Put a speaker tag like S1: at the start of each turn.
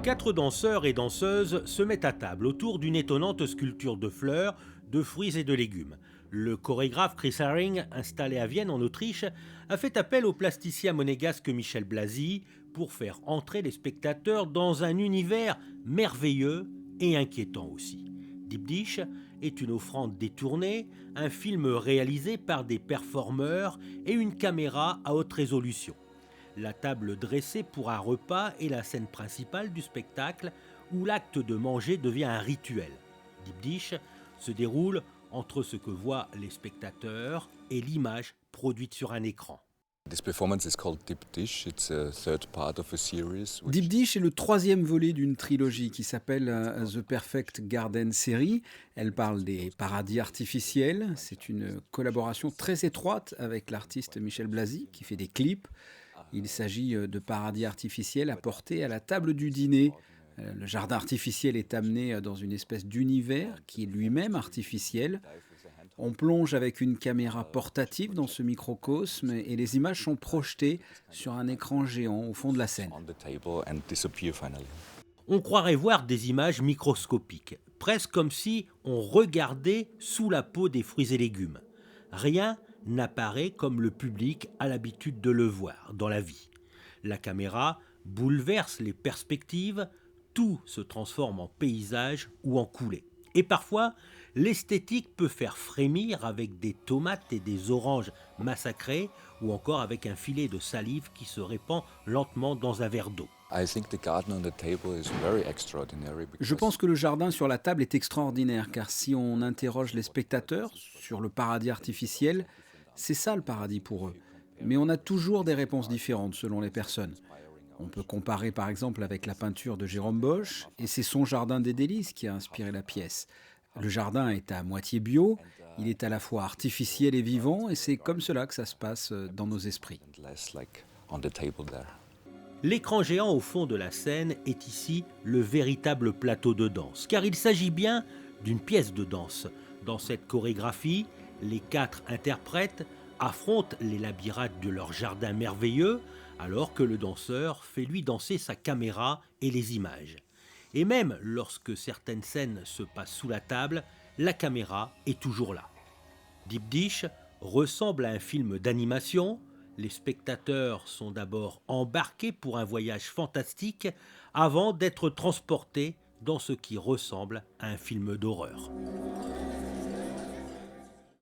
S1: 4 danseurs et danseuses se mettent à table autour d'une étonnante sculpture de fleurs, de fruits et de légumes. Le chorégraphe Chris Haring, installé à Vienne en Autriche, a fait appel au plasticien monégasque Michel Blasi pour faire entrer les spectateurs dans un univers merveilleux et inquiétant aussi. Deep Dish est une offrande détournée, un film réalisé par des performeurs et une caméra à haute résolution. La table dressée pour un repas est la scène principale du spectacle où l'acte de manger devient un rituel. Deep Dish se déroule entre ce que voient les spectateurs et l'image produite sur un écran.
S2: This performance is called Deep Dish. It's a third part of a series.
S3: Deep Dish est le troisième volet d'une trilogie qui s'appelle The Perfect Garden Series. Elle parle des paradis artificiels. C'est une collaboration très étroite avec l'artiste Michel Blasi qui fait des clips. Il s'agit de paradis artificiels apportés à la table du dîner. Le jardin artificiel est amené dans une espèce d'univers qui est lui-même artificiel. On plonge avec une caméra portative dans ce microcosme et les images sont projetées sur un écran géant au fond de la scène.
S1: On croirait voir des images microscopiques, presque comme si on regardait sous la peau des fruits et légumes. Rien n'apparaît comme le public a l'habitude de le voir dans la vie. La caméra bouleverse les perspectives, tout se transforme en paysage ou en coulée. Et parfois, l'esthétique peut faire frémir avec des tomates et des oranges massacrées ou encore avec un filet de salive qui se répand lentement dans un verre d'eau.
S3: Je pense que le jardin sur la table est extraordinaire car si on interroge les spectateurs sur le paradis artificiel, c'est ça le paradis pour eux. Mais on a toujours des réponses différentes selon les personnes. On peut comparer par exemple avec la peinture de Jérôme Bosch et c'est son jardin des délices qui a inspiré la pièce. Le jardin est à moitié bio, il est à la fois artificiel et vivant et c'est comme cela que ça se passe dans nos esprits.
S1: L'écran géant au fond de la scène est ici le véritable plateau de danse, car il s'agit bien d'une pièce de danse. Dans cette chorégraphie, les 4 interprètes affrontent les labyrinthes de leur jardin merveilleux, alors que le danseur fait lui danser sa caméra et les images. Et même lorsque certaines scènes se passent sous la table, la caméra est toujours là. Deep Dish ressemble à un film d'animation. Les spectateurs sont d'abord embarqués pour un voyage fantastique avant d'être transportés dans ce qui ressemble à un film d'horreur.